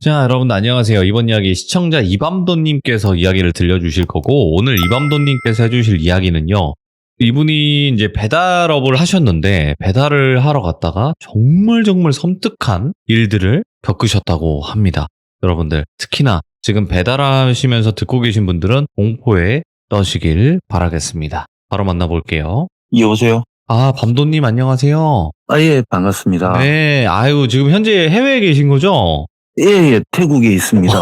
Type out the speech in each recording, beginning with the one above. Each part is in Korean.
자, 여러분들 안녕하세요. 이번 이야기 시청자 이밤도님께서 이야기를 들려주실 거고, 오늘 이밤도님께서 해주실 이야기는요. 이분이 이제 배달업을 하셨는데, 배달을 하러 갔다가 정말 섬뜩한 일들을 겪으셨다고 합니다. 여러분들, 특히나 지금 배달하시면서 듣고 계신 분들은 공포에 떠시길 바라겠습니다. 바로 만나볼게요. 여보세요? 아, 밤도님 안녕하세요. 예, 반갑습니다. 네, 아유, 지금 현재 해외에 계신 거죠? 예, 태국에 있습니다.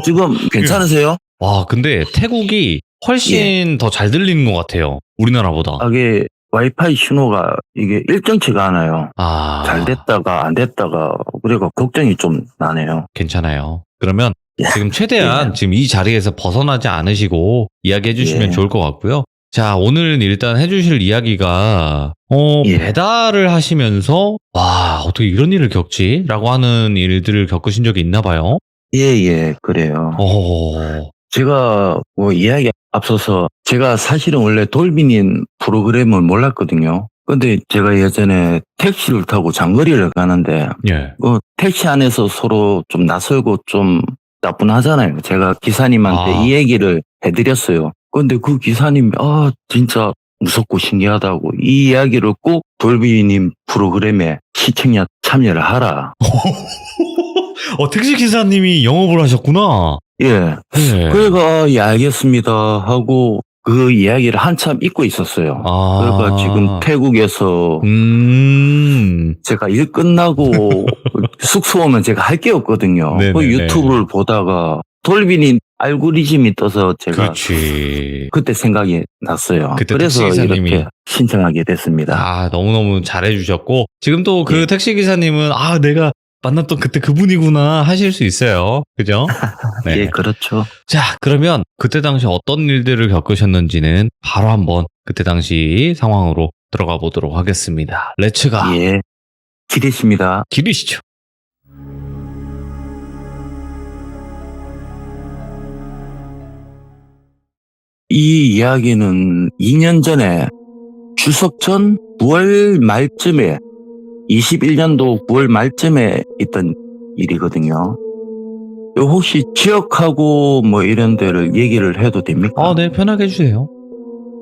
지금 괜찮으세요? 와, 근데 태국이 훨씬 더 잘 들리는 것 같아요. 우리나라보다. 이게 와이파이 신호가 이게 일정치가 않아요. 아, 잘 됐다가 안 됐다가 그래가 걱정이 좀 나네요. 괜찮아요. 그러면 예. 지금 최대한 예. 지금 이 자리에서 벗어나지 않으시고 이야기해 주시면 예. 좋을 것 같고요. 자, 오늘은 일단 해주실 이야기가 예. 배달을 하시면서 와, 어떻게 이런 일을 겪지? 라고 하는 일들을 겪으신 적이 있나 봐요. 예, 그래요. 제가 뭐 이야기 앞서서 제가 사실은 원래 돌비님 프로그램을 몰랐거든요. 근데 제가 예전에 택시를 타고 장거리를 가는데 예. 택시 안에서 서로 좀 낯설고 좀 나뿐하잖아요. 제가 기사님한테 이 얘기를 해드렸어요. 근데 그 기사님이 진짜 무섭고 신기하다고 이 이야기를 꼭 돌비님 프로그램에 시청자 참여를 하라. 택시 기사님이 영업을 하셨구나. 예. 예. 그래가 예, 알겠습니다 하고 그 이야기를 한참 잊고 있었어요. 그러니까 지금 태국에서 제가 일 끝나고 숙소 오면 제가 할 게 없거든요. 그 유튜브를 보다가 돌비님 알고리즘이 떠서 제가 그렇지. 그때 생각이 났어요. 그때 그래서 택시기사님이 이렇게 신청하게 됐습니다. 아, 너무너무 잘해주셨고 지금 또 그 택시기사님은 내가 만났던 그때 그분이구나 하실 수 있어요. 그죠? 네. 예, 그렇죠. 자, 그러면 그때 당시 어떤 일들을 겪으셨는지는 바로 한번 그때 당시 상황으로 들어가 보도록 하겠습니다. 렛츠가. 예, 기대십니다. 기리시죠. 이 이야기는 2년 전에 추석 전 9월 말쯤에 21년도 9월 말쯤에 있던 일이거든요. 혹시 지역하고 뭐 이런 데를 얘기를 해도 됩니까? 네, 편하게 해주세요.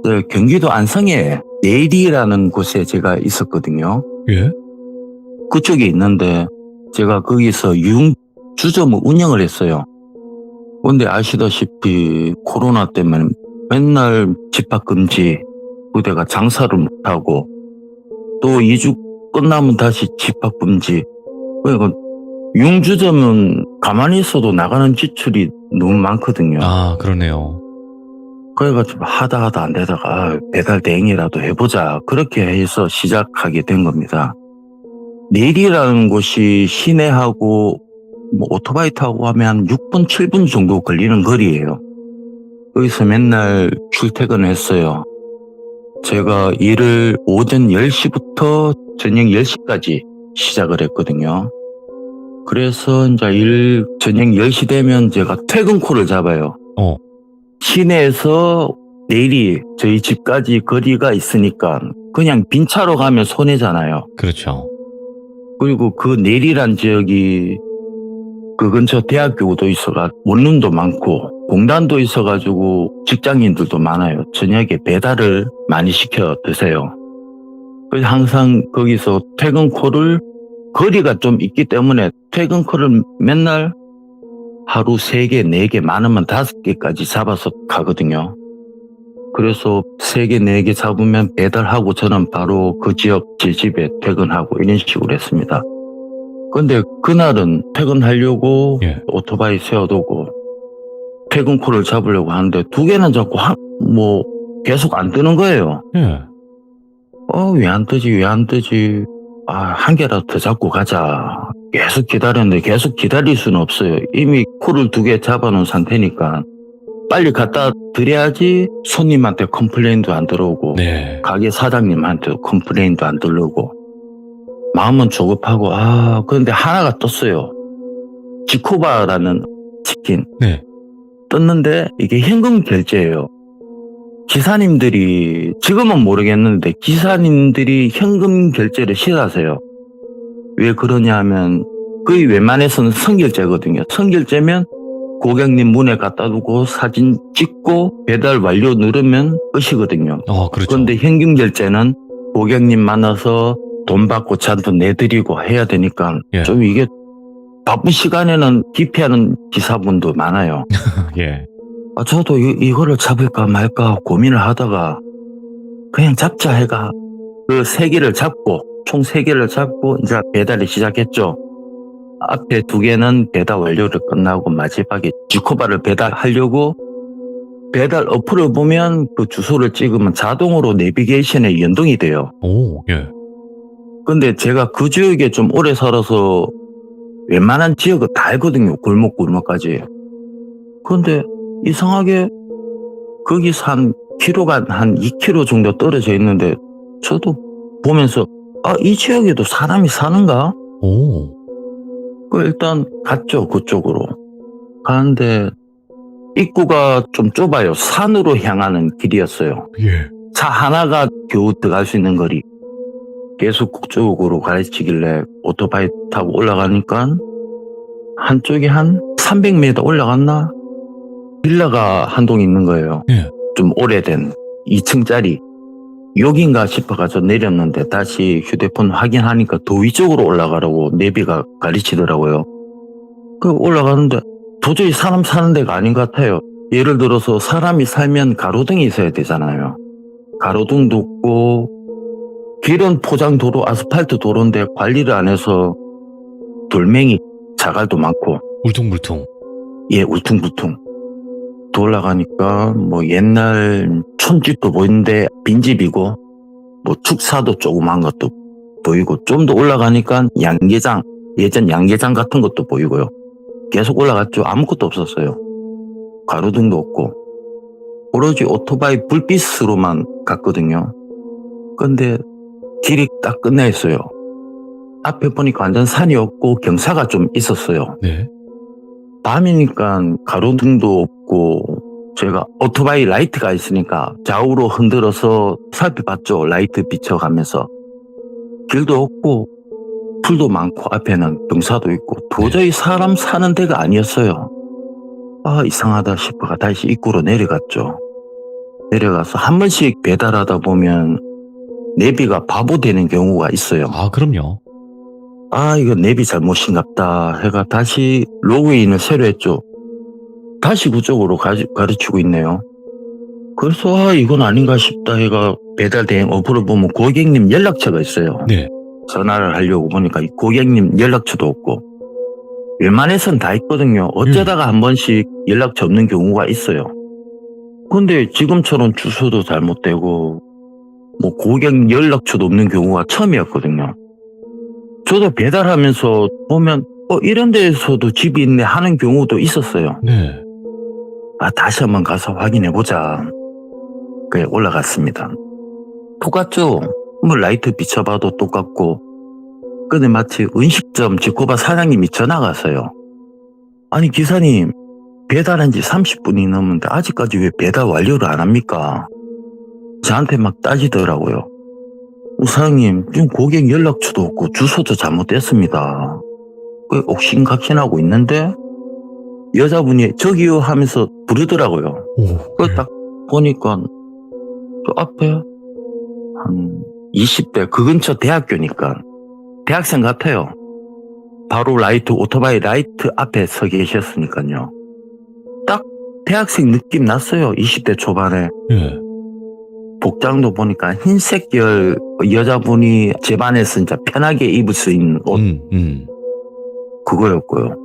네, 경기도 안성에 내리라는 곳에 제가 있었거든요. 예? 그쪽에 있는데 제가 거기서 유흥주점을 운영을 했어요. 그런데 아시다시피 코로나 때문에 맨날 집합금지, 그대가 장사를 못하고 또 2주 끝나면 다시 집합금지. 그러니까 유흥주점은 가만히 있어도 나가는 지출이 너무 많거든요. 아, 그러네요. 그래가지고 하다 안 되다가 배달 대행이라도 해보자. 그렇게 해서 시작하게 된 겁니다. 내리라는 곳이 시내하고 뭐 오토바이 타고 하면 한 6분, 7분 정도 걸리는 거리예요. 여기서 맨날 출퇴근을 했어요. 제가 일을 오전 10시부터 저녁 10시까지 시작을 했거든요. 그래서 이제 저녁 10시 되면 제가 퇴근콜을 잡아요. 시내에서 내리 저희 집까지 거리가 있으니까 그냥 빈 차로 가면 손해잖아요. 그렇죠. 그리고 그 내리란 지역이 그 근처 대학교도 원룸도 많고 공단도 있어가지고 직장인들도 많아요. 저녁에 배달을 많이 시켜 드세요. 그래서 항상 거기서 퇴근콜을 거리가 좀 있기 때문에 퇴근콜을 맨날 하루 3개, 4개, 많으면 5개까지 잡아서 가거든요. 그래서 3개, 4개 잡으면 배달하고 저는 바로 그 지역 제 집에 퇴근하고 이런 식으로 했습니다. 근데 그날은 퇴근하려고 오토바이 세워두고 퇴근콜을 잡으려고 하는데 2개는 자꾸 계속 안 뜨는 거예요. 왜 안 뜨지? 한 개라도 더 잡고 가자. 계속 기다렸는데 계속 기다릴 수는 없어요. 이미 콜을 2개 잡아놓은 상태니까 빨리 갖다 드려야지 손님한테 컴플레인도 안 들어오고 가게 사장님한테 컴플레인도 안 들어오고 마음은 조급하고 그런데 하나가 떴어요. 지코바라는 치킨. 떴는데 이게 현금 결제예요. 기사님들이 지금은 모르겠는데 기사님들이 현금 결제를 싫어하세요. 왜 그러냐 하면 거의 웬만해서는 선결제거든요. 선결제면 고객님 문에 갖다 두고 사진 찍고 배달 완료 누르면 끝이거든요. 그렇죠. 그런데 현금결제는 고객님 만나서 돈 받고 잔돈 내드리고 해야 되니까 예. 좀 이게 바쁜 시간에는 기피하는 기사분도 많아요. 예. 저도 이거를 잡을까 말까 고민을 하다가 그냥 잡자 해가 그 세 개를 잡고 총 세 개를 잡고 이제 배달을 시작했죠. 앞에 두 개는 배달 완료를 끝나고 마지막에 지코바를 배달하려고 배달 어플을 보면 그 주소를 찍으면 자동으로 내비게이션에 연동이 돼요. 오, 예. 근데 제가 그 지역에 좀 오래 살아서 웬만한 지역을 다 알거든요. 골목골목까지. 그런데 이상하게 거기서 한 키로가 한 2km 정도 떨어져 있는데 저도 보면서 이 지역에도 사람이 사는가? 오. 일단 갔죠. 그쪽으로. 가는데 입구가 좀 좁아요. 산으로 향하는 길이었어요. 예. 차 하나가 겨우 들어갈 수 있는 거리. 계속 그쪽으로 가르치길래 오토바이 타고 올라가니까 한쪽에 한 300m 올라갔나? 빌라가 한 동 있는 거예요. 예. 좀 오래된 2층짜리. 여긴가 싶어가지고 내렸는데 다시 휴대폰 확인하니까 더 위쪽으로 올라가라고 내비가 가르치더라고요. 올라가는데 도저히 사람 사는 데가 아닌 것 같아요. 예를 들어서 사람이 살면 가로등이 있어야 되잖아요. 가로등도 없고 길은 포장도로 아스팔트 도로인데 관리를 안 해서 돌멩이 자갈도 많고 울퉁불퉁. 예, 울퉁불퉁. 또 올라가니까 뭐 옛날 촌집도 보이는데 빈집이고 뭐 축사도 조그만 것도 보이고 좀 더 올라가니까 양계장, 예전 양계장 같은 것도 보이고요. 계속 올라갔죠. 아무것도 없었어요. 가로등도 없고 오로지 오토바이 불빛으로만 갔거든요. 근데 길이 딱 끝나 있어요. 앞에 보니까 완전 산이 없고 경사가 좀 있었어요. 네. 밤이니까 가로등도 없고 제가 오토바이 라이트가 있으니까 좌우로 흔들어서 살펴봤죠. 라이트 비춰가면서. 길도 없고 풀도 많고 앞에는 경사도 있고 도저히 사람 사는 데가 아니었어요. 이상하다 싶어가 다시 입구로 내려갔죠. 내려가서 한 번씩 배달하다 보면 내비가 바보 되는 경우가 있어요. 그럼요. 이거 내비 잘못인갑다 해가 다시 로그인을 새로 했죠. 다시 그쪽으로 가르치고 있네요. 그래서 이건 아닌가 싶다 해가 배달 대행 어플을 보면 고객님 연락처가 있어요. 네. 전화를 하려고 보니까 이 고객님 연락처도 없고 웬만해서는 다 있거든요. 어쩌다가 한 번씩 연락처 없는 경우가 있어요. 근데 지금처럼 주소도 잘못되고 뭐 고객 연락처도 없는 경우가 처음이었거든요. 저도 배달하면서 보면 이런 데에서도 집이 있네 하는 경우도 있었어요. 네. 다시 한번 가서 확인해보자. 그래 올라갔습니다. 똑같죠? 뭐 라이트 비춰봐도 똑같고. 근데 마치 음식점 지코바 사장님이 전화가 왔어요. 아니 기사님 배달한 지 30분이 넘는데 아직까지 왜 배달 완료를 안 합니까? 저한테 막 따지더라고요. 사장님 지금 고객 연락처도 없고 주소도 잘못됐습니다. 옥신각신하고 있는데 여자분이 저기요 하면서 부르더라고요. 그걸 딱 보니까 저 앞에 한 20대 그 근처 대학교니까 대학생 같아요. 바로 오토바이 라이트 앞에 서 계셨으니까요. 딱 대학생 느낌 났어요. 20대 초반에. 예. 복장도 보니까 흰색 계열 여자분이 제 반에서 진짜 편하게 입을 수 있는 옷 그거였고요.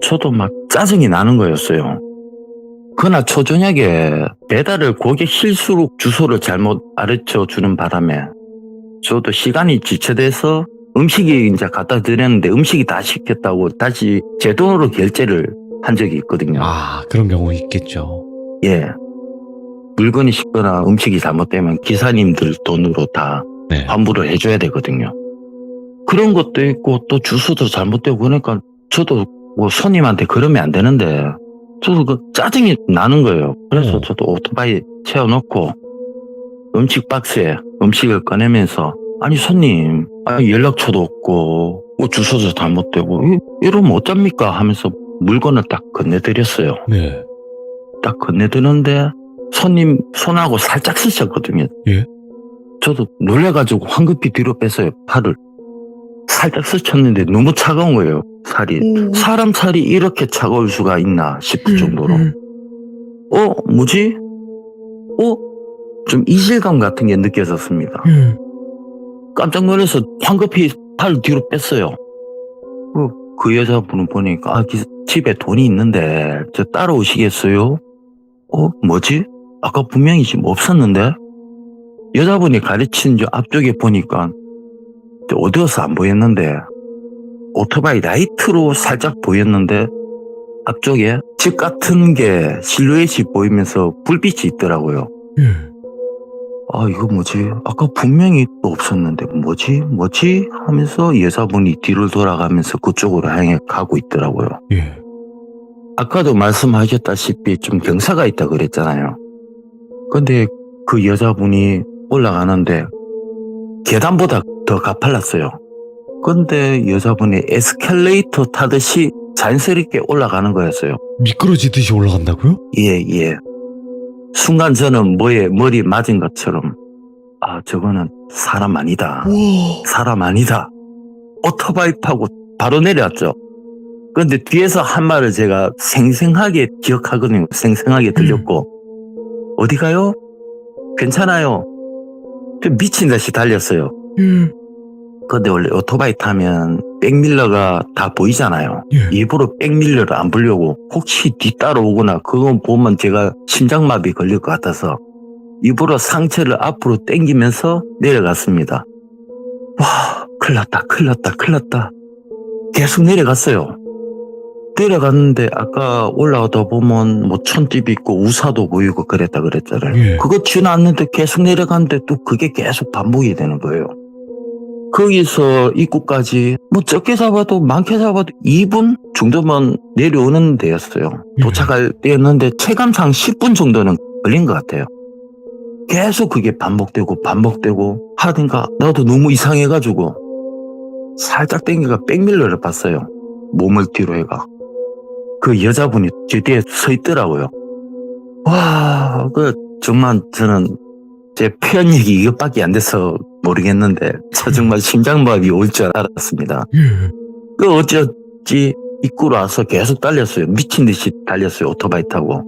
저도 막 짜증이 나는 거였어요. 그날 초저녁에 배달을 고객 실수로 주소를 잘못 가르쳐 주는 바람에 저도 시간이 지체돼서 음식이 이제 갖다 드렸는데 음식이 다 식혔다고 다시 제 돈으로 결제를 한 적이 있거든요. 그런 경우 있겠죠. 예. 물건이 식거나 음식이 잘못되면 기사님들 돈으로 다 네. 환불을 해줘야 되거든요. 그런 것도 있고 또 주소도 잘못되고 그러니까 저도 뭐 손님한테 그러면 안 되는데 저도 그 짜증이 나는 거예요. 그래서 저도 오토바이 채워놓고 음식 박스에 음식을 꺼내면서 아니 손님 연락처도 없고 주소도 잘못되고 이러면 어쩝니까 하면서 물건을 딱 건네드렸어요. 네. 딱 건네드는데 손님 손하고 살짝 스쳤거든요. 예. 저도 놀래가지고 황급히 뒤로 뺐어요. 팔을. 살짝 스쳤는데 너무 차가운 거예요. 살이. 사람 살이 이렇게 차가울 수가 있나 싶을 정도로. 뭐지? 좀 이질감 같은 게 느껴졌습니다. 깜짝 놀라서 황급히 팔 뒤로 뺐어요. 그 여자분은 보니까 집에 돈이 있는데 저 따라오시겠어요? 뭐지? 아까 분명히 지금 없었는데? 여자분이 가르친 저 앞쪽에 보니까 어두워서 안 보였는데 오토바이 라이트로 살짝 보였는데 앞쪽에 집 같은 게 실루엣이 보이면서 불빛이 있더라고요. 이거 뭐지? 아까 분명히 또 없었는데 뭐지? 하면서 여자분이 뒤를 돌아가면서 그쪽으로 향해 가고 있더라고요. 예. 아까도 말씀하셨다시피 좀 경사가 있다 그랬잖아요. 근데 그 여자분이 올라가는데 계단보다 더 가팔랐어요. 근데 여자분이 에스컬레이터 타듯이 자연스럽게 올라가는 거였어요. 미끄러지듯이 올라간다고요? 예. 순간 저는 뭐에 머리 맞은 것처럼 저거는 사람 아니다. 사람 아니다. 오토바이 타고 바로 내려왔죠. 근데 뒤에서 한 말을 제가 생생하게 기억하거든요. 생생하게 들렸고 어디 가요? 괜찮아요. 좀 미친 듯이 달렸어요. 근데 원래 오토바이 타면 백밀러가 다 보이잖아요. 예. 일부러 백밀러를 안 보려고 혹시 뒤따라오거나 그거 보면 제가 심장마비 걸릴 것 같아서 일부러 상체를 앞으로 당기면서 내려갔습니다. 와, 큰일 났다. 계속 내려갔어요. 내려갔는데 아까 올라오다 보면 뭐 촌집 있고 우사도 보이고 그랬잖아요. 예. 그거 지나왔는데 계속 내려갔는데 또 그게 계속 반복이 되는 거예요. 거기서 입구까지 뭐 적게 잡아도 많게 잡아도 2분 정도만 내려오는 데였어요. 도착할 때였는데 체감상 10분 정도는 걸린 것 같아요. 계속 그게 반복되고 하니까 나도 너무 이상해가지고 살짝 땡겨가 백밀러를 봤어요. 몸을 뒤로 해가. 그 여자분이 제 뒤에 서 있더라고요. 와, 정말 저는 제 표현력이 이것밖에 안 돼서 모르겠는데 저 정말 심장마비 올 줄 알았습니다. 어찌 입구로 와서 계속 달렸어요. 미친 듯이 달렸어요. 오토바이 타고.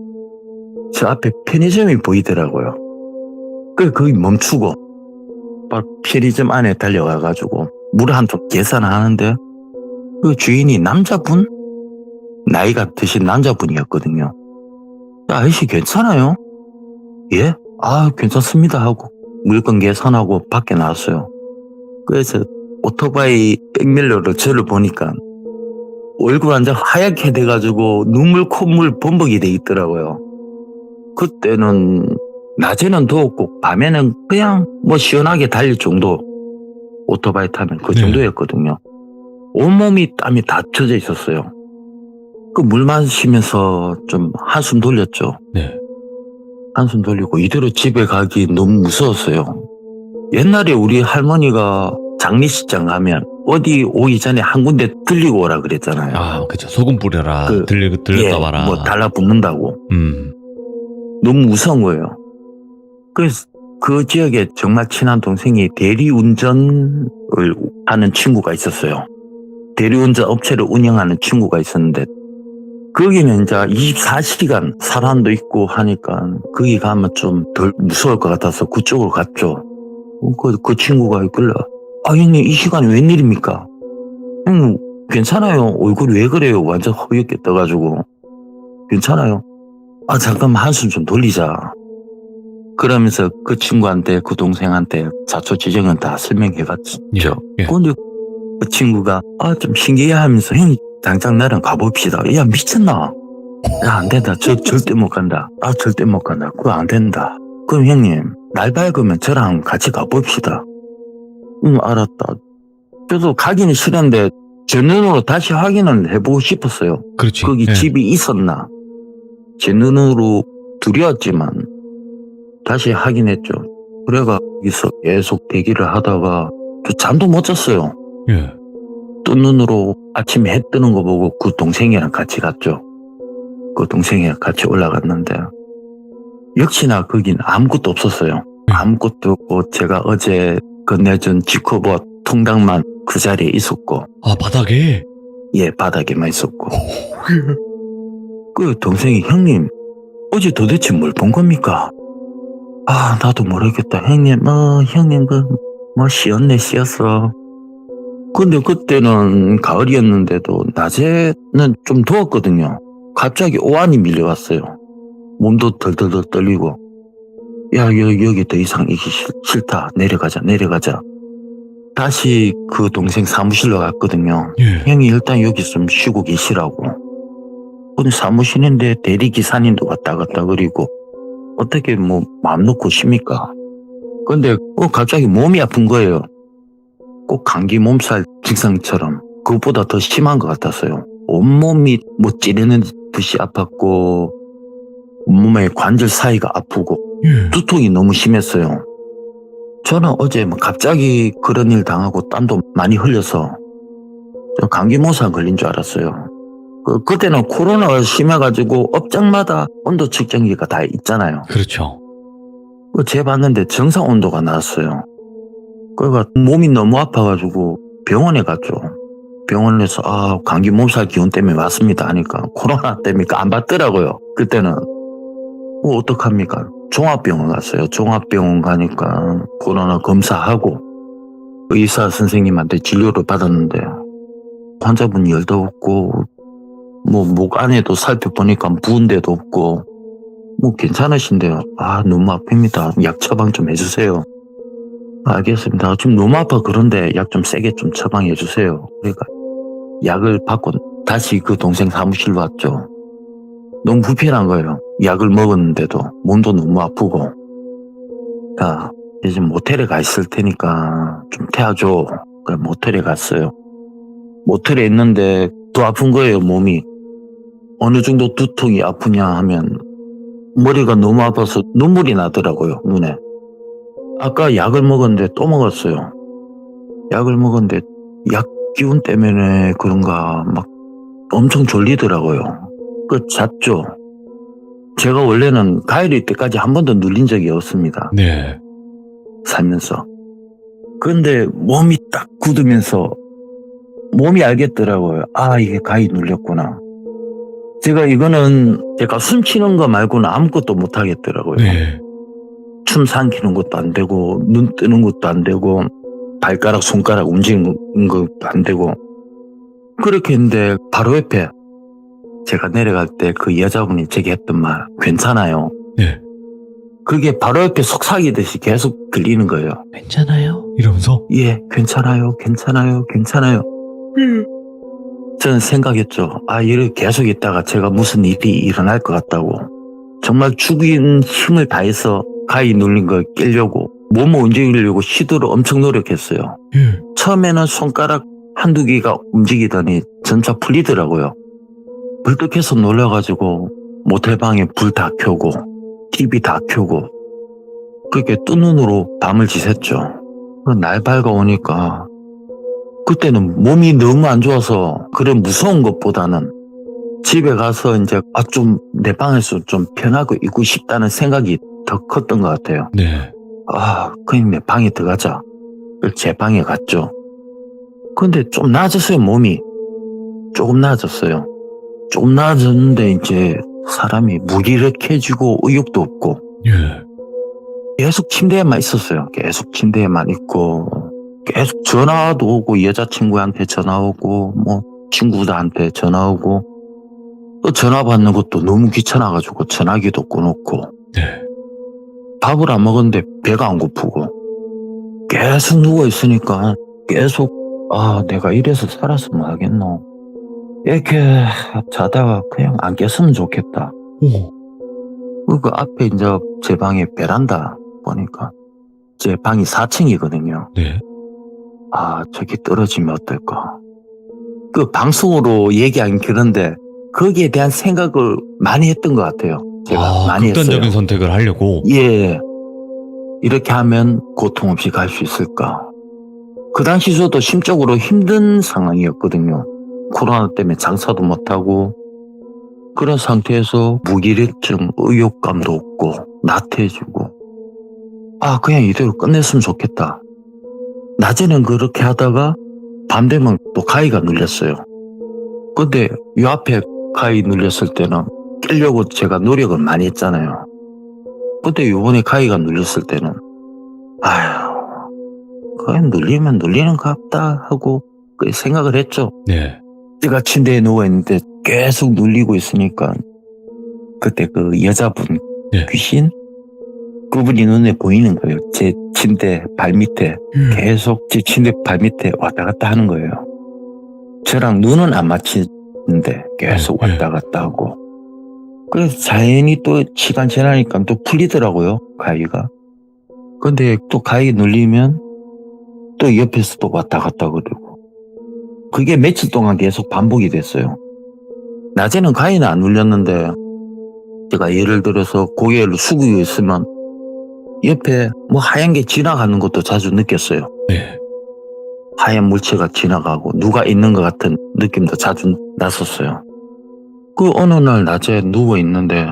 저 앞에 편의점이 보이더라고요. 거기 멈추고 바로 편의점 안에 달려가가지고 물 한 통 계산하는데 그 주인이 남자분? 나이가 드신 남자분이었거든요. 아저씨 괜찮아요? 예? 괜찮습니다 하고 물건 계산하고 밖에 나왔어요. 그래서 오토바이 백밀러로 저를 보니까 얼굴 완전 하얗게 돼가지고 눈물 콧물 범벅이 돼 있더라고요. 그때는 낮에는 더웠고 밤에는 그냥 뭐 시원하게 달릴 정도, 오토바이 타면 그 정도였거든요. 온몸이 땀이 다 젖어 있었어요. 그 물 마시면서 좀 한숨 돌렸죠. 네. 한숨 돌리고 이대로 집에 가기 너무 무서웠어요. 옛날에 우리 할머니가 장례식장 가면 어디 오기 전에 한 군데 들리고 오라 그랬잖아요. 그쵸. 소금 뿌려라. 그, 들렸다 와라. 뭐 달라붙는다고. 음. 너무 무서운 거예요. 그래서 그 지역에 정말 친한 동생이 대리운전을 하는 친구가 있었어요. 대리운전 업체를 운영하는 친구가 있었는데 거기는 이제 24시간 사람도 있고 하니까 거기 가면 좀 덜 무서울 것 같아서 그쪽으로 갔죠. 그 친구가 있길래 형님 이 시간에 웬일입니까? 형님 괜찮아요. 얼굴이 왜 그래요? 완전 허옇게 떠가지고. 괜찮아요. 잠깐만 한숨 좀 돌리자. 그러면서 그 친구한테 그 동생한테 자초지종은 다 설명해봤죠. 예. 근데 그 친구가 좀 신기해하면서 형님 당장 나랑 가봅시다. 야 미쳤나? 야 안 된다. 저 절대 못 간다. 절대 못 간다. 그거 안 된다. 그럼 형님 날 밝으면 저랑 같이 가봅시다. 알았다. 저도 가기는 싫은데 제 눈으로 다시 확인을 해보고 싶었어요. 그렇지. 거기 예. 집이 있었나. 제 눈으로 두려웠지만 다시 확인했죠. 그래가 여기서 계속 대기를 하다가 저 잠도 못 잤어요. 예. 뜬 눈으로 아침에 해 뜨는 거 보고 그 동생이랑 같이 갔죠. 그 동생이랑 같이 올라갔는데 역시나 거긴 아무것도 없었어요. 아무것도 없고 제가 어제 건네준 지커버 통닭만 그 자리에 있었고 아, 바닥에? 예, 바닥에만 있었고 그 동생이 형님 어제 도대체 뭘 본 겁니까? 아 나도 모르겠다 형님 형님 뭐 씌었네 씌었어. 근데 그때는 가을이었는데도 낮에는 좀 더웠거든요. 갑자기 오한이 밀려왔어요. 몸도 덜덜덜 떨리고 야 여기 더 이상 이기 싫다 내려가자. 다시 그 동생 사무실로 갔거든요. 예. 형이 일단 여기 좀 쉬고 계시라고. 근데 사무실인데 대리기사님도 왔다 갔다 그리고 어떻게 뭐 마음 놓고 쉽니까? 근데 갑자기 몸이 아픈 거예요. 꼭 감기 몸살 증상처럼 그것보다 더 심한 것 같았어요. 온몸이 뭐 찌르는 듯이 아팠고 온몸의 관절 사이가 아프고 예. 두통이 너무 심했어요. 저는 어제 뭐 갑자기 그런 일 당하고 땀도 많이 흘려서 좀 감기 몸살 걸린 줄 알았어요. 그때는 코로나가 심해가지고 업장마다 온도 측정기가 다 있잖아요. 그렇죠. 재봤는데 정상 온도가 나왔어요. 그러니까 몸이 너무 아파가지고 병원에 갔죠. 병원에서 감기 몸살 기운 때문에 왔습니다 하니까 코로나 때문에 안 받더라고요. 그때는 어떡합니까? 종합병원 갔어요. 종합병원 가니까 코로나 검사하고 의사 선생님한테 진료를 받았는데 환자분 열도 없고 뭐 목 안에도 살펴보니까 부은 데도 없고 뭐 괜찮으신데요. 너무 아픕니다. 약 처방 좀 해주세요. 알겠습니다. 지금 너무 아파 그런데 약 좀 세게 좀 처방해 주세요. 그러니까 약을 받고 다시 그 동생 사무실로 왔죠. 너무 불편한 거예요. 약을 먹었는데도 몸도 너무 아프고. 자, 이제 모텔에 가 있을 테니까 좀 태워줘. 그래 모텔에 갔어요. 모텔에 있는데 더 아픈 거예요 몸이. 어느 정도 두통이 아프냐 하면 머리가 너무 아파서 눈물이 나더라고요 눈에. 아까 약을 먹었는데 또 먹었어요. 약을 먹었는데 약 기운 때문에 그런가 막 엄청 졸리더라고요. 잤죠. 제가 원래는 가을일 때까지 한 번도 눌린 적이 없습니다. 네. 살면서. 그런데 몸이 딱 굳으면서 몸이 알겠더라고요. 이게 가위 눌렸구나. 제가 숨 쉬는 거 말고는 아무것도 못 하겠더라고요. 네. 춤 삼키는 것도 안 되고 눈 뜨는 것도 안 되고 발가락 손가락 움직이는 것도 안 되고 그렇게 했는데 바로 옆에 제가 내려갈 때 그 여자분이 제게 했던 말 괜찮아요. 네. 그게 바로 옆에 속삭이듯이 계속 들리는 거예요. 괜찮아요? 이러면서? 예, 괜찮아요. 저는 생각했죠. 이렇게 계속 있다가 제가 무슨 일이 일어날 것 같다고. 정말 죽인 힘을 다해서 가위 눌린 걸 깨려고 몸을 움직이려고 시도를 엄청 노력했어요. 예. 처음에는 손가락 한두 개가 움직이더니 점차 풀리더라고요. 벌떡해서 놀라가지고 모텔방에 불 다 켜고 TV 다 켜고 그렇게 뜬 눈으로 밤을 지샜죠. 날 밝아오니까 그때는 몸이 너무 안 좋아서 그런 무서운 것보다는 집에 가서 이제 좀 내 방에서 좀 편하고 있고 싶다는 생각이 더 컸던 것 같아요. 네. 그냥 내 방에 들어가자. 제 방에 갔죠. 근데 좀 나아졌어요, 몸이. 조금 나아졌어요. 조금 나아졌는데 이제 사람이 무기력해지고 의욕도 없고 예. 계속 침대에만 있었어요. 계속 침대에만 있고 계속 전화도 오고 여자친구한테 전화 오고 뭐 친구들한테 전화 오고 또 전화 받는 것도 너무 귀찮아가지고 전화기도 꺼놓고 네. 밥을 안 먹었는데 배가 안 고프고 계속 누워있으니까 계속 내가 이래서 살았으면 하겠노. 이렇게 자다가 그냥 안 깼으면 좋겠다. 그 앞에 이제 제 방에 베란다 보니까 제 방이 4층이거든요. 네. 저기 떨어지면 어떨까. 그 방송으로 얘기하긴 그런데 거기에 대한 생각을 많이 했던 것 같아요. 제가 많이 극단적인 했어요. 선택을 하려고. 예. 이렇게 하면 고통 없이 갈 수 있을까. 그 당시 저도 심적으로 힘든 상황이었거든요. 코로나 때문에 장사도 못하고 그런 상태에서 무기력증, 의욕감도 없고 나태해지고 그냥 이대로 끝냈으면 좋겠다. 낮에는 그렇게 하다가 밤 되면 또 가위가 눌렸어요. 근데 이 앞에 가위 눌렸을 때는 깨려고 제가 노력을 많이 했잖아요. 근데 요번에 가위가 눌렸을 때는 그냥 눌리면 눌리는 것 같다 하고 그 생각을 했죠. 네. 제가 침대에 누워있는데 계속 눌리고 있으니까 그때 그 여자분 네. 귀신? 그분이 눈에 보이는 거예요. 제 침대 발밑에 계속 제 침대 발밑에 왔다 갔다 하는 거예요. 저랑 눈은 안 맞히는데 계속 네. 왔다 갔다 하고 그래서 자연히 또 시간 지나니까 또 풀리더라고요. 가위가. 근데 또 가위 눌리면 또 옆에서 또 왔다 갔다 그러고 그게 며칠 동안 계속 반복이 됐어요. 낮에는 가위는 안 눌렸는데 제가 예를 들어서 고개를 숙이고 있으면 옆에 뭐 하얀 게 지나가는 것도 자주 느꼈어요. 네. 하얀 물체가 지나가고 누가 있는 것 같은 느낌도 자주 났었어요. 그 어느 날 낮에 누워 있는데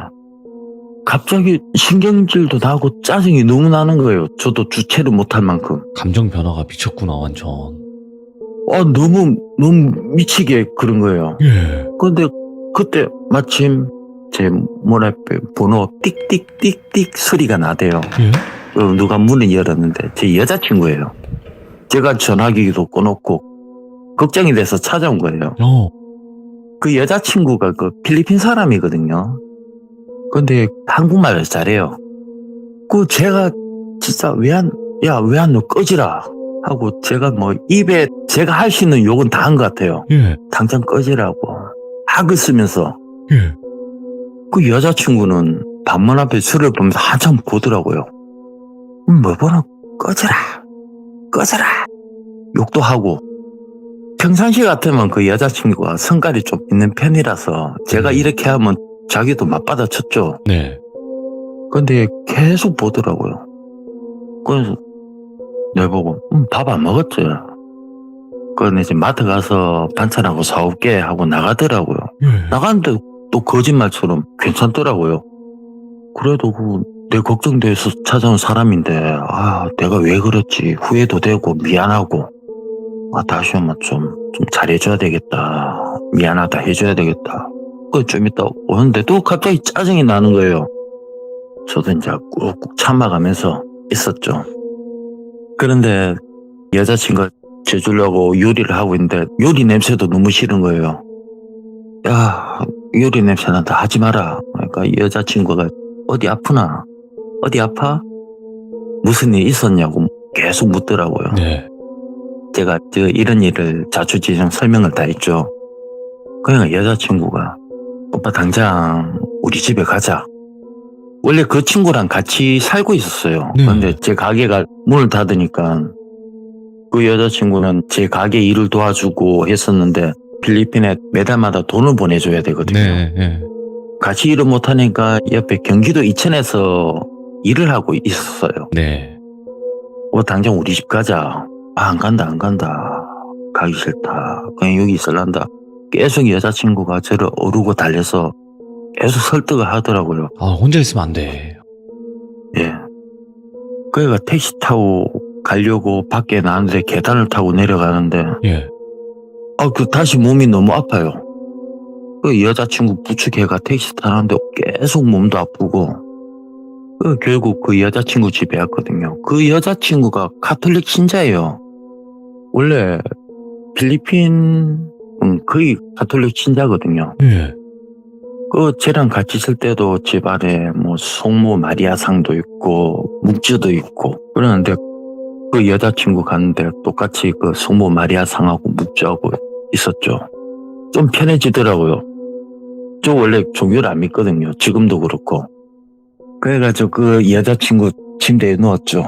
갑자기 신경질도 나고 짜증이 너무 나는 거예요. 저도 주체를 못할 만큼. 감정 변화가 미쳤구나, 완전. 너무 미치게 그런 거예요. 예. 근데 그때 마침 제 문 앞에 번호 띡띡띡띡 소리가 나대요. 예? 누가 문을 열었는데 제 여자친구예요. 제가 전화기도 꺼놓고 걱정이 돼서 찾아온 거예요. 그 여자친구가 그 필리핀 사람이거든요. 근데 한국말을 잘해요. 그 제가 진짜 왜 안 너 꺼지라 하고 제가 뭐 입에 제가 할 수 있는 욕은 다 한 것 같아요. 예. 당장 꺼지라고 학을 쓰면서 예. 그 여자친구는 반문 앞에 술을 보면서 한참 보더라고요. 뭐 보나 꺼져라 욕도 하고 평상시 같으면 그 여자친구가 성깔이 좀 있는 편이라서 제가 이렇게 하면 자기도 맞받아쳤죠. 네. 근데 계속 보더라고요. 그래서 내보고 밥 안 먹었지? 그런데 이제 마트 가서 반찬하고 사올게 하고 나가더라고요. 예. 나갔는데 또 거짓말처럼 괜찮더라고요. 그래도 내 걱정돼서 찾아온 사람인데 내가 왜 그랬지 후회도 되고 미안하고 다시 한번 좀 잘해줘야 되겠다. 미안하다 해줘야 되겠다. 좀 이따 오는데 또 갑자기 짜증이 나는 거예요. 저도 이제 꾹꾹 참아가면서 있었죠. 그런데 여자친구가 재주려고 요리를 하고 있는데 요리 냄새도 너무 싫은 거예요. 요리 냄새 난다 하지 마라. 그러니까 여자친구가 어디 아프나? 어디 아파? 무슨 일 있었냐고 계속 묻더라고요. 네. 제가 이런 일을 자초지종 설명을 다 했죠. 그러니까 여자친구가 오빠 당장 우리 집에 가자. 원래 그 친구랑 같이 살고 있었어요. 네. 그런데 제 가게가 문을 닫으니까 그 여자친구는 제 가게 일을 도와주고 했었는데 필리핀에 매달마다 돈을 보내줘야 되거든요. 네. 네. 같이 일을 못하니까 옆에 경기도 이천에서 일을 하고 있었어요. 네. 당장 우리 집 가자. 안 간다. 가기 싫다. 그냥 여기 있을란다. 계속 여자친구가 저를 어르고 달려서 계속 설득을 하더라고요. 혼자 있으면 안 돼. 예. 그러니까 택시 타고 가려고 밖에 나왔는데 계단을 타고 내려가는데 예. 다시 몸이 너무 아파요. 그 여자친구 부축해가 택시 타는데 계속 몸도 아프고 결국 그 여자친구 집에 왔거든요. 그 여자친구가 가톨릭 신자예요. 원래 필리핀은 거의 가톨릭 신자거든요. 예. 쟤랑 같이 있을 때도 집안에 뭐 성모 마리아상도 있고 묵주도 있고 그러는데 그 여자친구 갔는데 똑같이 그 성모 마리아상하고 묵주하고 있었죠. 좀 편해지더라고요. 저 원래 종교를 안 믿거든요. 지금도 그렇고. 그래가지고 그 여자친구 침대에 누웠죠.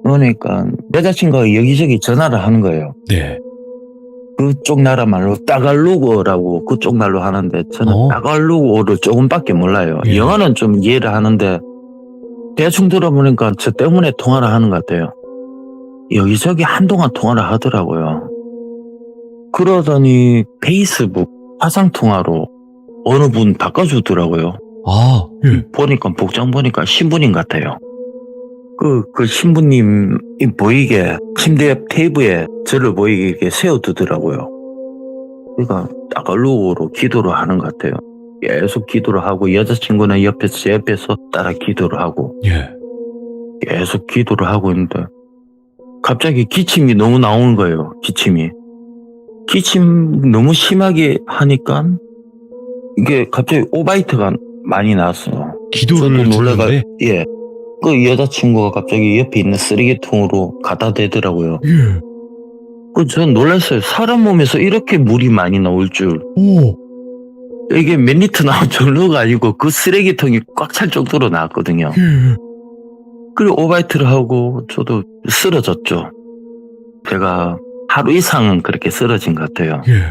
그러니까 여자친구가 여기저기 전화를 하는 거예요. 네. 그쪽 나라 말로 따갈로그라고 그쪽 말로 하는데 저는 따갈로그를 조금밖에 몰라요. 예. 영어는 좀 이해를 하는데 대충 들어보니까 저 때문에 통화를 하는 것 같아요. 여기저기 한동안 통화를 하더라고요. 그러더니 페이스북 화상통화로 어느 분 바꿔주더라고요. 아, 예. 보니까 복장 보니까 신부님 같아요. 그 신부님이 보이게 침대 옆 테이블에 저를 보이게 이렇게 세워두더라고요. 그러니까 딱 얼룩으로 기도를 하는 것 같아요. 계속 기도를 하고 여자친구는 옆에서 제 옆에서 따라 기도를 하고 예. 계속 기도를 하고 있는데 갑자기 기침이 너무 나오는 거예요. 기침 너무 심하게 하니까 이게 갑자기 오바이트가 많이 나왔어요. 기도를 저도 놀래가 듣는데? 예. 그 여자친구가 갑자기 옆에 있는 쓰레기통으로 갖다 대더라고요. 예. 전 놀랐어요. 사람 몸에서 이렇게 물이 많이 나올 줄. 오. 이게 몇 리터 나온 정도가 아니고 그 쓰레기통이 꽉 찰 정도로 나왔거든요. 예. 그리고 오바이트를 하고 저도 쓰러졌죠. 제가 하루 이상은 그렇게 쓰러진 것 같아요. 예.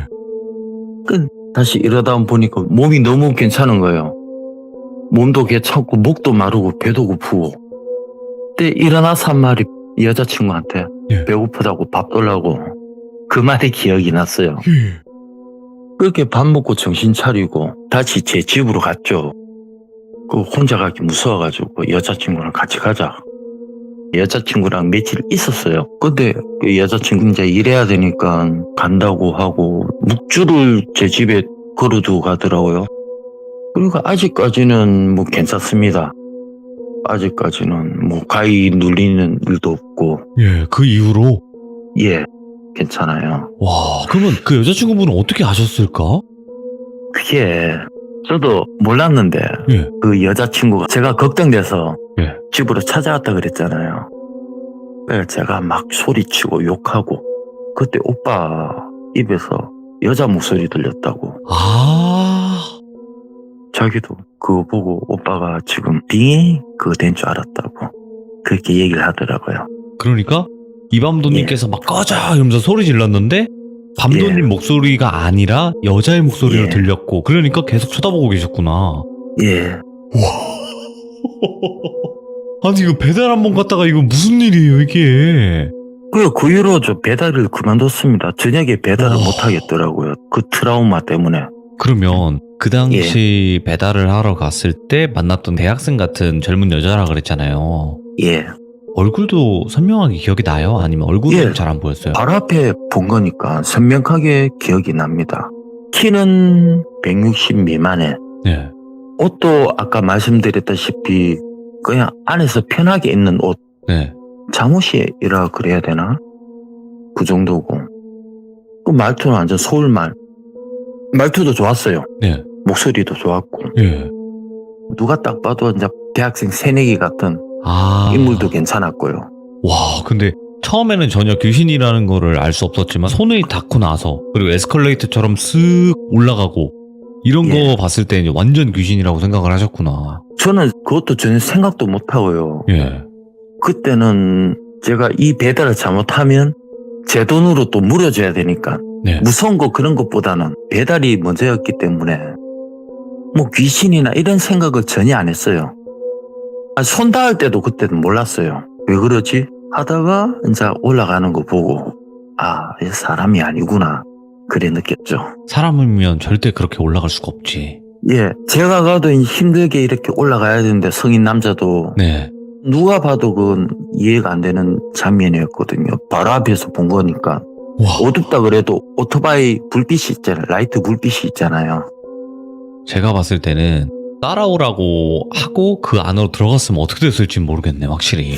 다시 이러다 보니까 몸이 너무 괜찮은 거예요. 몸도 괜찮고 목도 마르고 배도 고프고. 그때 일어나서 한 말이 여자친구한테 예. 배고프다고 밥 달라고 그 말이 기억이 났어요. 예. 그렇게 밥 먹고 정신 차리고 다시 제 집으로 갔죠. 혼자 가기 무서워가지고 여자친구랑 같이 가자. 여자친구랑 며칠 있었어요. 근데 그 여자친구 이제 일해야 되니까 간다고 하고 묵주를 제 집에 걸어두고 가더라고요. 그러니까 아직까지는 뭐 괜찮습니다. 아직까지는 뭐 가위 눌리는 일도 없고. 예. 그 이후로? 예, 괜찮아요. 와, 그러면 그 여자친구분은 어떻게 아셨을까? 그게 저도 몰랐는데 예. 그 여자친구가 제가 걱정돼서 예. 집으로 찾아왔다 그랬잖아요. 그래서 제가 막 소리치고 욕하고 그때 오빠 입에서 여자 목소리 들렸다고. 아. 자기도 그거 보고 오빠가 지금 빙의 그거 된 줄 알았다고 그렇게 얘기를 하더라고요. 그러니까 이밤도님께서 막 꺼져 이러면서 소리 질렀는데 밤도님 예. 목소리가 아니라 여자의 목소리로 예. 들렸고 그러니까 계속 쳐다보고 계셨구나. 예. 아니 이거 배달 한 번 갔다가 이거 무슨 일이에요 이게? 그 이후로 저 배달을 그만뒀습니다. 저녁에 배달을 와. 못 하겠더라고요. 그 트라우마 때문에. 그러면 그 당시 배달을 하러 갔을 때 만났던 대학생 같은 젊은 여자라 그랬잖아요. 예. 얼굴도 선명하게 기억이 나요? 아니면 얼굴은 예. 잘 안 보였어요? 바로 앞에 본 거니까 선명하게 기억이 납니다. 키는 160 미만에 네. 옷도 아까 말씀드렸다시피 그냥 안에서 편하게 입는 옷, 네. 잠옷이라 그래야 되나? 그 정도고. 그 말투는 완전 서울말. 말투도 좋았어요. 네. 목소리도 좋았고. 예. 누가 딱 봐도 이제 대학생 새내기 같은 아. 인물도 괜찮았고요. 와, 근데 처음에는 전혀 귀신이라는 거를 알 수 없었지만 손을 닿고 나서 그리고 에스컬레이터처럼 쓱 올라가고 이런 예. 거 봤을 때 이제 완전 귀신이라고 생각을 하셨구나. 저는 그것도 전혀 생각도 못하고요. 예. 그때는 제가 이 배달을 잘못하면 제 돈으로 또 물어줘야 되니까 네. 무서운 거 그런 것보다는 배달이 먼저였기 때문에 뭐 귀신이나 이런 생각을 전혀 안 했어요. 손 닿을 때도 그때는 몰랐어요. 왜 그러지? 하다가 이제 올라가는 거 보고 이 사람이 아니구나 그래 느꼈죠. 사람이면 절대 그렇게 올라갈 수가 없지. 예, 제가 가도 힘들게 이렇게 올라가야 되는데 성인 남자도 네. 누가 봐도 그건 이해가 안 되는 장면이었거든요. 바로 앞에서 본 거니까. 와. 어둡다 그래도 오토바이 불빛이 있잖아요. 라이트 불빛이 있잖아요. 제가 봤을 때는 따라오라고 하고 그 안으로 들어갔으면 어떻게 됐을지 모르겠네, 확실히.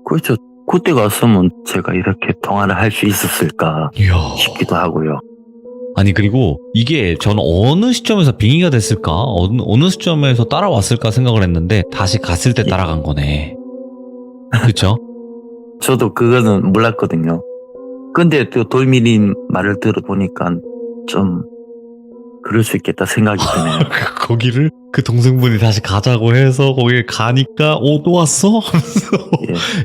그렇죠. 그때 갔으면 제가 이렇게 통화를 할 수 있었을까 이야. 싶기도 하고요. 아니 그리고 이게 저는 어느 시점에서 빙의가 됐을까? 어느 시점에서 따라왔을까 생각을 했는데 다시 갔을 때 따라간 거네. 그쵸? 저도 그거는 몰랐거든요. 근데 또 돌미님 말을 들어보니까 좀 그럴 수 있겠다 생각이 드네요. 거기를 그 동생분이 다시 가자고 해서 거기 가니까 또 왔어? 하면서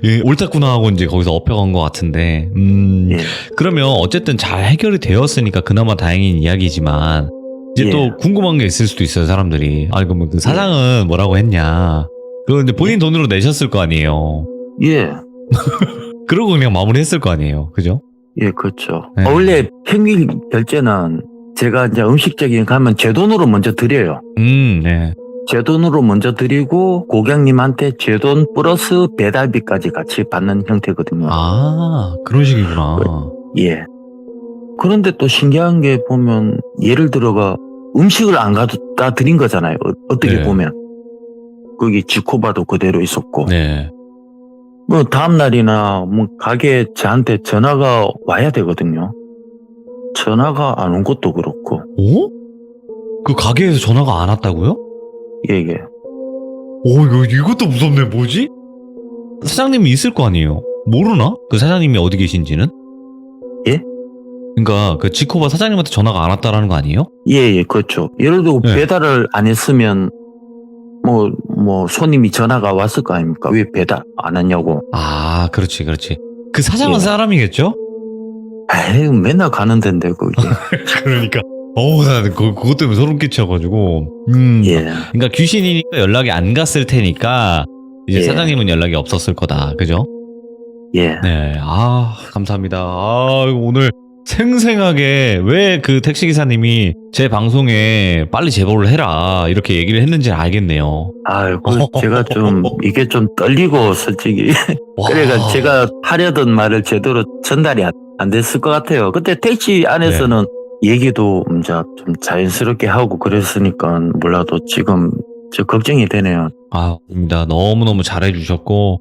예, 옳았구나 하고 이제 거기서 업혀간 것 같은데 예. 그러면 어쨌든 잘 해결이 되었으니까 그나마 다행인 이야기지만 이제 예. 또 궁금한 게 있을 수도 있어요 사람들이. 그러면 그 사장은 뭐라고 했냐? 그거 이제 본인 돈으로 내셨을 거 아니에요. 예. 그러고 그냥 마무리했을 거 아니에요. 그죠? 예, 그렇죠. 네. 원래 평일 결제는 제가 이제 음식적인 거 하면 제 돈으로 먼저 드려요. 네. 제 돈으로 먼저 드리고 고객님한테 제 돈 플러스 배달비까지 같이 받는 형태거든요. 아, 그런 식이구나. 예. 그런데 또 신기한 게 보면 예를 들어가 음식을 안 갖다 드린 거잖아요. 어떻게 네. 보면. 거기 지코바도 그대로 있었고. 네. 뭐 다음날이나 뭐 가게 저한테 전화가 와야 되거든요. 전화가 안 온 것도 그렇고. 오? 그 가게에서 전화가 안 왔다고요? 예, 예. 오, 이것도 무섭네. 뭐지? 사장님이 있을 거 아니에요. 모르나? 그 사장님이 어디 계신지는? 예? 그러니까 그 지코바 사장님한테 전화가 안 왔다라는 거 아니에요? 예, 예, 그렇죠. 예를 들어 네. 배달을 안 했으면 뭐 손님이 전화가 왔을 거 아닙니까? 왜 배달 안 했냐고. 아, 그렇지. 그 사장은 예. 사람이겠죠? 에이, 맨날 가는 데인데 그게. 그러니까. 나는 그것 때문에 소름 끼쳐가지고. 예. 그러니까 귀신이니까 연락이 안 갔을 테니까 이제 예. 사장님은 연락이 없었을 거다. 그죠? 예. 네. 감사합니다. 오늘 생생하게 왜 그 택시기사님이 제 방송에 빨리 제보를 해라 이렇게 얘기를 했는지 알겠네요. 아이고, 제가 좀 이게 좀 떨리고 솔직히. 와. 그래가 제가 하려던 말을 제대로 전달이 안 됐을 것 같아요. 그때 택시 안에서는 얘기도 이제 좀 자연스럽게 하고 그랬으니까 몰라도 지금 저 걱정이 되네요. 아닙니다. 너무너무 잘해주셨고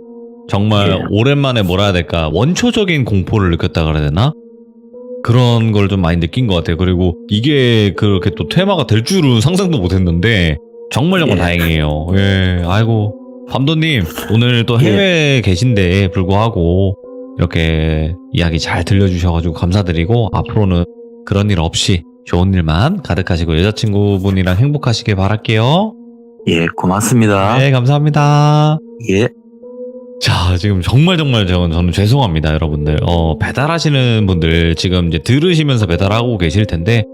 정말 예. 오랜만에 뭐라 해야 될까 원초적인 공포를 느꼈다 그래야 되나? 그런 걸 좀 많이 느낀 것 같아요. 그리고 이게 그렇게 또 테마가 될 줄은 상상도 못했는데 정말 예. 다행이에요. 예, 아이고 밤도님 오늘 또 해외에 계신데 불구하고 이렇게 이야기 잘 들려주셔가지고 감사드리고 앞으로는 그런 일 없이 좋은 일만 가득하시고 여자친구분이랑 행복하시길 바랄게요. 예, 고맙습니다. 네, 감사합니다. 예. 자, 지금 정말 저는 죄송합니다, 여러분들. 배달하시는 분들 지금 이제 들으시면서 배달하고 계실 텐데,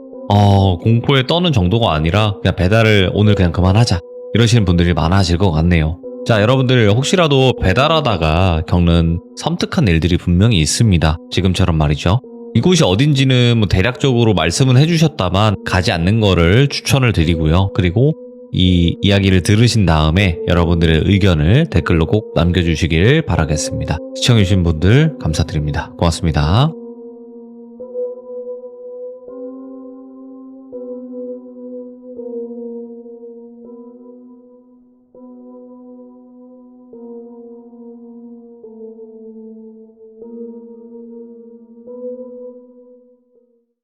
공포에 떠는 정도가 아니라 그냥 배달을 오늘 그냥 그만하자. 이러시는 분들이 많아질 것 같네요. 자, 여러분들 혹시라도 배달하다가 겪는 섬뜩한 일들이 분명히 있습니다. 지금처럼 말이죠. 이곳이 어딘지는 뭐 대략적으로 말씀은 해주셨다만 가지 않는 거를 추천을 드리고요. 그리고 이 이야기를 들으신 다음에 여러분들의 의견을 댓글로 꼭 남겨주시길 바라겠습니다. 시청해주신 분들 감사드립니다. 고맙습니다.